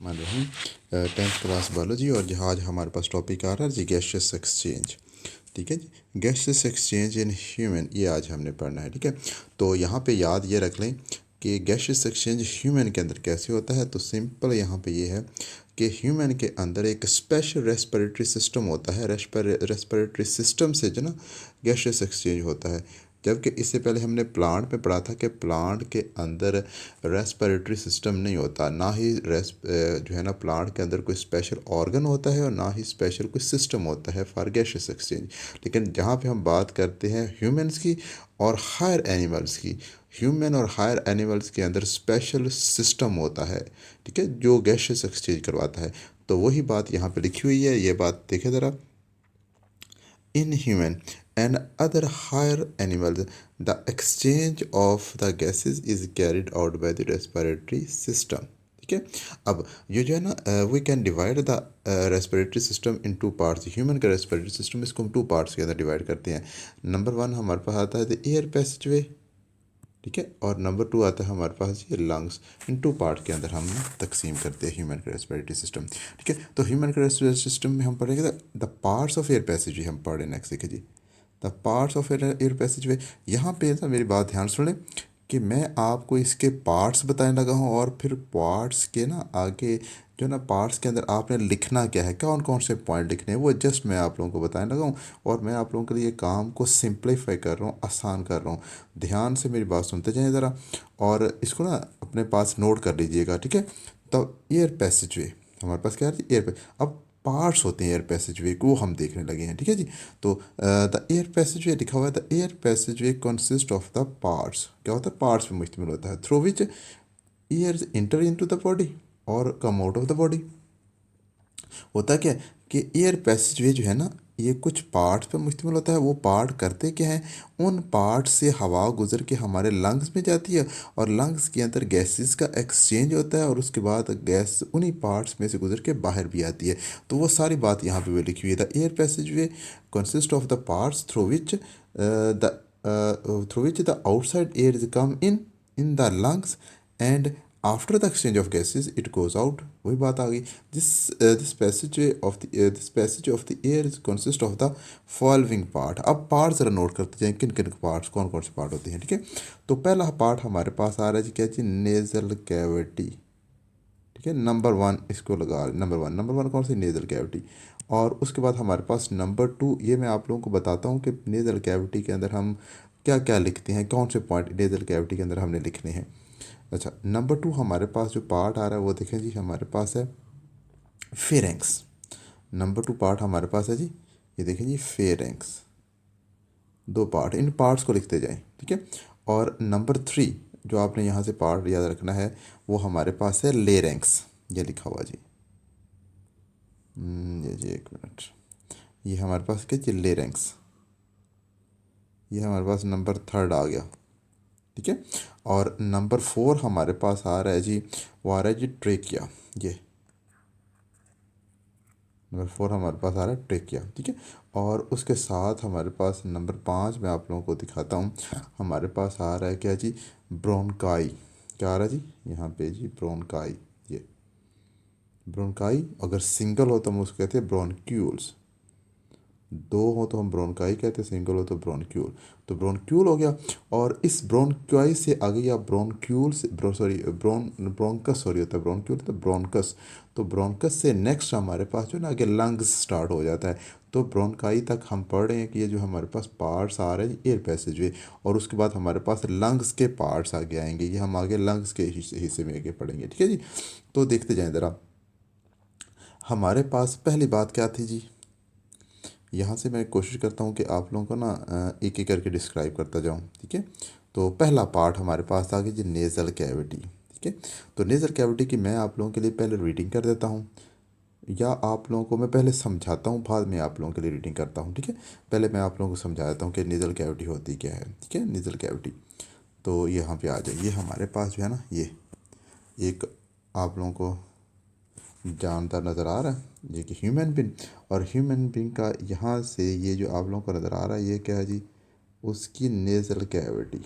रहीम 10th class biology और आज हमारे पास टॉपिक आ रहा है जी गैसियस एक्सचेंज। ठीक है जी, गैसियस एक्सचेंज इन ह्यूमन, ये आज हमने पढ़ना है। ठीक है, तो यहाँ पे याद ये रख लें कि गैसियस एक्सचेंज ह्यूमन के अंदर कैसे होता है। तो सिंपल यहाँ पे ये है कि ह्यूमन के अंदर एक स्पेशल रेस्पिरेटरी सिस्टम होता है। रेस्पिरेटरी सिस्टम से जो ना गैसियस एक्सचेंज होता है, जबकि इससे पहले हमने प्लांट में पढ़ा था कि प्लांट के अंदर रेस्पिरेटरी सिस्टम नहीं होता, ना ही जो है ना प्लांट के अंदर कोई स्पेशल ऑर्गन होता है और ना ही स्पेशल कोई सिस्टम होता है फॉर गैसियस एक्सचेंज। लेकिन जहाँ पे हम बात करते हैं ह्यूमंस की और हायर एनिमल्स की, ह्यूमन और हायर एनिमल्स के अंदर स्पेशल सिस्टम होता है, ठीक है, जो गैसियस एक्सचेंज करवाता है। तो वही बात यहाँ पे लिखी हुई है, ये बात देखें ज़रा। In human and other higher animals, the exchange of the gases is carried out by the respiratory system. ठीक है, अब ये जो है ना we can divide the respiratory system in two parts. Human का रेस्पिरेटरी सिस्टम इसको हम टू पार्ट्स के अंदर डिवाइड करते हैं। नंबर वन हमारे पास आता है द एयर पैसेजवे, ठीक है, और नंबर टू आता है हमारे पास ये लंग्स। इन टू पार्ट के अंदर हम तकसीम करते हैं ह्यूमन का रेस्पिरेटरी सिस्टम। ठीक है, तो ह्यूमन का रेस्पिरेटरी सिस्टम में हम पढ़ेंगे the parts of air passage, हम पढ़ रहे नेक्स्ट। देखिए जी, the parts of air passageway. यहाँ पे ना मेरी बात ध्यान सुन लें कि मैं आपको इसके पार्ट्स बताने लगा हूँ और फिर पार्ट्स के ना आगे जो ना पार्ट्स के अंदर आपने लिखना क्या है, कौन कौन से पॉइंट लिखने हैं, वो जस्ट मैं आप लोगों को बताने लगा हूँ। और मैं आप लोगों के लिए काम को सिंप्लीफाई कर रहा हूँ, आसान कर रहा हूँ। ध्यान से मेरी बात सुनते जाएं ज़रा और इसको ना अपने पास नोट कर लीजिएगा। ठीक है, तो एयर पैसेज वे हमारे पास क्या है, एयर। अब पार्ट्स होते हैं एयर पैसेज वे को हम देखने लगे हैं। ठीक है जी, तो द एयर पैसेज वे लिखा हुआ है, the air passageway consist of the parts. क्या होता है, पार्ट्स में मुश्तमिल होता है, through which air enter into the body और come out of the body. होता क्या है कि एयर पैसेजवे जो है ना, ये कुछ पार्ट्स पर मुश्तमिल होता है। वो पार्ट करते क्या हैं, उन पार्ट से हवा गुजर के हमारे लंग्स में जाती है और लंग्स के अंदर गैसेस का एक्सचेंज होता है और उसके बाद गैस उन्हीं पार्ट्स में से गुजर के बाहर भी आती है। तो वो सारी बात यहाँ पे वो लिखी हुई है, the air passageway consist of the parts through which the outside air is come in the lungs and after the exchange of gases it goes out. वही बात आ गई। This passage of the air is consist of the following part. अब part ज़रा note करते जाएं, किन किन पार्ट्स, कौन कौन से पार्ट होते हैं। ठीक है, तो पहला पार्ट हमारे पास आ रहा है जी, क्या जी, नेजल कैविटी। ठीक है, नंबर वन इसको लगा, नंबर वन कौन सी, नेजल कैविटी। और उसके बाद हमारे पास नंबर टू, ये मैं आप लोगों को बताता हूँ कि नेजल कैविटी के अंदर हम क्या क्या लिखते हैं, कौन से पॉइंट नेजल कैविटी के अंदर हमने लिखने हैं। अच्छा, नंबर टू हमारे पास जो पार्ट आ रहा है वो देखें जी, हमारे पास है फेरेंक्स। नंबर टू पार्ट हमारे पास है जी, ये देखें जी, फेरेंक्स। दो पार्ट, इन पार्ट्स को लिखते जाएं। ठीक है, और नंबर थ्री जो आपने यहाँ से पार्ट याद रखना है वो हमारे पास है लेरेंक्स, ये लिखा हुआ जी। ये जी एक मिनट, ये हमारे पास क्या जी, लेरेंक्स। ये हमारे पास नंबर थर्ड आ गया। ठीक है, और नंबर फोर हमारे पास आ रहा है जी, वो आ रहा है जी ट्रेकिया। ये नंबर फोर हमारे पास आ रहा है ट्रेकिया। ठीक है, और उसके साथ हमारे पास नंबर पाँच मैं आप लोगों को दिखाता हूँ, हमारे पास आ रहा है क्या जी, ब्रोनकाई। क्या आ रहा है जी, यहाँ पे जी ब्रोनकाई। ये ब्रोनकाई अगर सिंगल हो तो हम उसको कहते हैं ब्रोनक्यूल्स, दो हो तो हम ब्रोनकाई कहते हैं, सिंगल हो तो ब्रोनक्यूल। तो ब्रोनक्यूल हो गया, और इस ब्रोनक्यूल से आगे या ब्रोनक्यूल से ब्रोनकस सॉरी होता है, ब्रोनक्यूल तो ब्रोनकस। तो ब्रोनकस से नेक्स्ट हमारे पास जो ना आगे लंग्स स्टार्ट हो जाता है। तो ब्रोनकाई तक हम पढ़ रहे हैं कि ये जो हमारे पास पार्ट्स आ रहे हैं एयर पैसेज वे, और उसके बाद हमारे पास लंग्स के पार्ट्स आगे आएंगे, ये हम आगे लंग्स के हिस्से में आगे पढ़ेंगे। ठीक है जी, तो देखते जाएं ज़रा। हमारे पास पहली बात क्या थी जी, यहाँ से मैं कोशिश करता हूँ कि आप लोगों को ना एक एक करके डिस्क्राइब करता जाऊँ। ठीक है, तो पहला पार्ट हमारे पास आ गया जी, नेज़ल कैविटी। ठीक है, तो नेज़ल कैविटी की मैं आप लोगों के लिए पहले रीडिंग कर देता हूँ, या आप लोगों को मैं पहले समझाता हूँ, बाद में आप लोगों के लिए रीडिंग करता हूँ। ठीक है, पहले मैं आप लोगों को समझा देता हूँ कि नेज़ल कैविटी होती क्या है। ठीक है, नेज़ल कैविटी, तो यहाँ पे आ जाए, ये हमारे पास जो है ना, ये एक आप लोगों को जानदार नज़र आ रहा है, ये कि ह्यूमन बींग, और ह्यूमन बींग का यहाँ से ये जो आप लोगों को नज़र आ रहा है ये क्या है जी, उसकी नेज़ल कैविटी।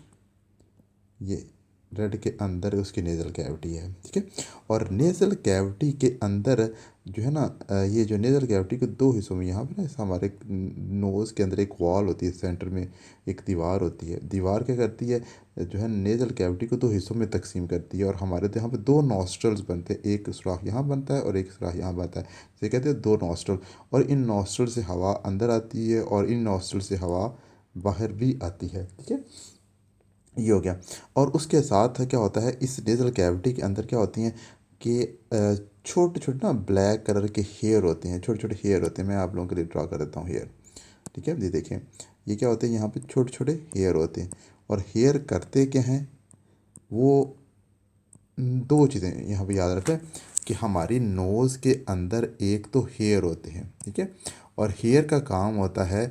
ये रेड के अंदर उसकी नेज़ल कैविटी है, ठीक है। और नेज़ल कैविटी के अंदर जो है ना ये जो नेज़ल कैविटी के दो हिस्सों में, यहाँ पे ना हमारे नोज़ के अंदर एक वॉल होती है, सेंटर में एक दीवार होती है। दीवार क्या करती है, जो है नेज़ल कैविटी को दो हिस्सों में तकसीम करती है। और हमारे तो यहाँ पे दो नॉस्ट्रल्स बनते हैं, एक सुराख यहाँ बनता है और एक सुराख यहाँ बनता है, इसे कहते हैं दो नॉस्ट्रल। और इन नॉस्ट्रल से हवा अंदर आती है और इन नॉस्ट्रल से हवा बाहर भी आती है, ठीक है। ये हो गया। और उसके साथ क्या होता है, इस नेज़ल कैविटी के अंदर क्या होती हैं कि छोटे छोटे ना ब्लैक कलर के हेयर होते हैं, छोटे छोटे हेयर होते हैं। मैं आप लोगों के लिए ड्रा कर देता हूँ हेयर, ठीक है। ये देखें, ये क्या होते हैं, यहाँ पे छोटे छोटे हेयर होते हैं। और हेयर करते क्या हैं, वो दो चीज़ें यहाँ पे याद रखें कि हमारी नोज़ के अंदर एक तो हेयर होते हैं, ठीक है। और हेयर का काम होता है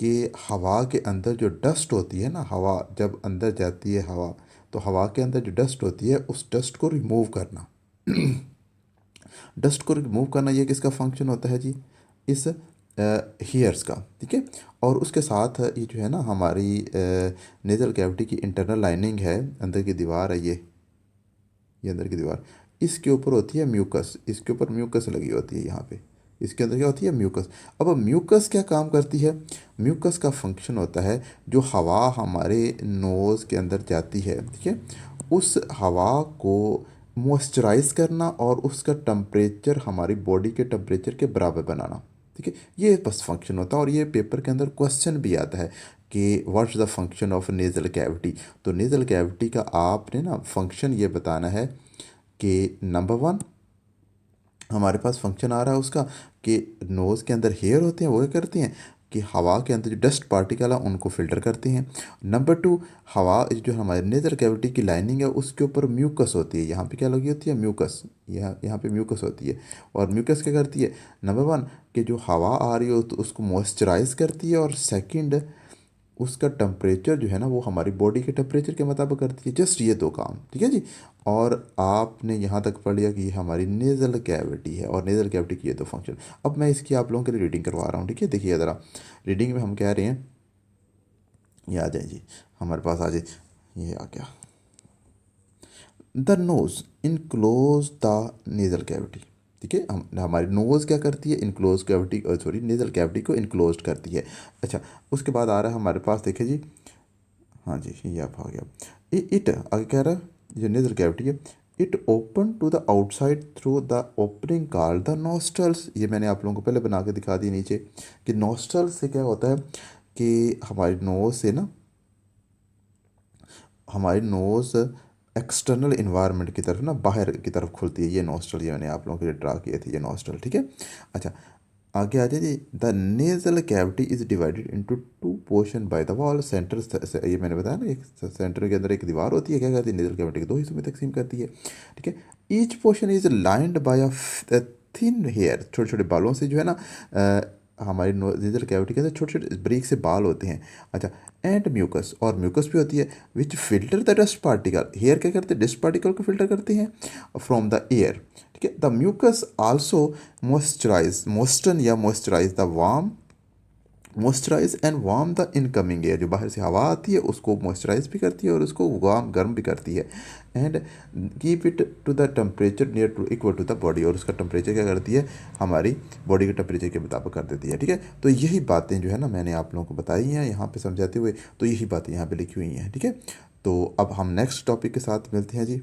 कि हवा के अंदर जो डस्ट होती है ना, हवा जब अंदर जाती है हवा, तो हवा के अंदर जो डस्ट होती है उस डस्ट को रिमूव करना। डस्ट को रिमूव करना, ये किसका फंक्शन होता है जी, इस हेयर्स का, ठीक है। और उसके साथ ये जो है ना हमारी नेज़ल कैविटी की इंटरनल लाइनिंग है, अंदर की दीवार है, ये अंदर की दीवार, इसके ऊपर होती है म्यूकस, इसके ऊपर म्यूकस लगी होती है यहाँ पे, इसके अंदर क्या होती है, म्यूकस। अब म्यूकस क्या काम करती है, म्यूकस का फंक्शन होता है जो हवा हमारे नोज़ के अंदर जाती है, ठीक है, उस हवा को मॉइस्चराइज करना और उसका टेम्परेचर हमारी बॉडी के टेम्परेचर के बराबर बनाना, ठीक है। ये बस फंक्शन होता है। और ये पेपर के अंदर क्वेश्चन भी आता है कि what's the function of nasal cavity. तो नेज़ल कैविटी का आपने ना फंक्शन ये बताना है कि नंबर वन, हमारे पास फंक्शन आ रहा है उसका कि नोज़ के अंदर हेयर होते हैं, वो क्या करती हैं कि हवा के अंदर जो डस्ट पार्टिकल है उनको फिल्टर करती हैं। नंबर टू, हवा जो हमारे नेज़ल कैविटी की लाइनिंग है उसके ऊपर म्यूकस होती है, यहाँ पे क्या लगी होती है, म्यूकस, यहाँ पे म्यूकस होती है। और म्यूकस क्या करती है, नंबर वन कि जो हवा आ रही हो तो उसको मॉइस्चराइज करती है, और सेकंड उसका टेम्परेचर जो है ना वो हमारी बॉडी के टेम्परेचर के मुताबिक करती है। जस्ट ये दो काम, ठीक है जी। और आपने यहाँ तक पढ़ लिया कि ये हमारी नेज़ल कैविटी है और नेज़ल कैविटी की ये दो फंक्शन। अब मैं इसकी आप लोगों के लिए रीडिंग करवा रहा हूँ, ठीक है। देखिए ज़रा, रीडिंग में हम कह रहे हैं, ये आ जाए जी, हमारे पास आ जाए, ये आ गया, the nose enclose the nasal cavity, ठीक है। हम हमारी नोज़ क्या करती है, enclose cavity, sorry nasal cavity को इनक्लोज करती है। अच्छा, उसके बाद आ रहा है हमारे पास, देखिए जी, हाँ जी, ये आप आ गया। इट आगे कह रहा है जो नेज़ल कैविटी है, it open to the outside through the opening called the nostrils. ये मैंने आप लोगों को पहले बना के दिखा दी नीचे कि नॉस्ट्रल्स से क्या होता है कि हमारी नोज़ से ना, हमारी नोज़ एक्सटर्नल इन्वायरमेंट की तरफ ना, बाहर की तरफ खुलती है। ये नॉस्ट्रल, ये मैंने आप लोगों के लिए ड्रा किए थे, ये नॉस्ट्रल, ठीक है। अच्छा, आगे आ जाइए, the nasal cavity is divided into two portion by the wall centre. ये मैंने बताया ना, एक सेंटर के अंदर एक दीवार होती है, क्या कहती है, नेजल कैविटी के दो हिस्सों में तकसीम करती है, ठीक है। Each portion is lined by a thin hair, छोटे छोटे बालों से जो है ना हमारी नेजल कैविटी के अंदर छोटे छोटे ब्रीक से बाल होते हैं। अच्छा, एंड म्यूकस, और म्यूकस भी होती है, which filter the dust particle. Hair क्या करते हैं, डस्ट पार्टिकल को फिल्टर करते हैं फ्रॉम द एयर, ठीक है। द म्यूकस आल्सो मोस्टन या moisturize the warm, moisturize and warm the incoming air. जो बाहर से हवा आती है उसको मॉइस्चराइज भी करती है और उसको वार्म गर्म भी करती है। And keep it to the temperature near to equal to the body, और उसका टेम्परेचर क्या करती है, हमारी बॉडी के टेम्परेचर के मुताबिक कर देती है, ठीक है। तो यही बातें जो है ना मैंने आप लोगों को बताई हैं यहाँ पे समझाते हुए, तो यही बातें यहाँ पे लिखी हुई हैं, ठीक है। तो अब हम नेक्स्ट टॉपिक के साथ मिलते हैं जी।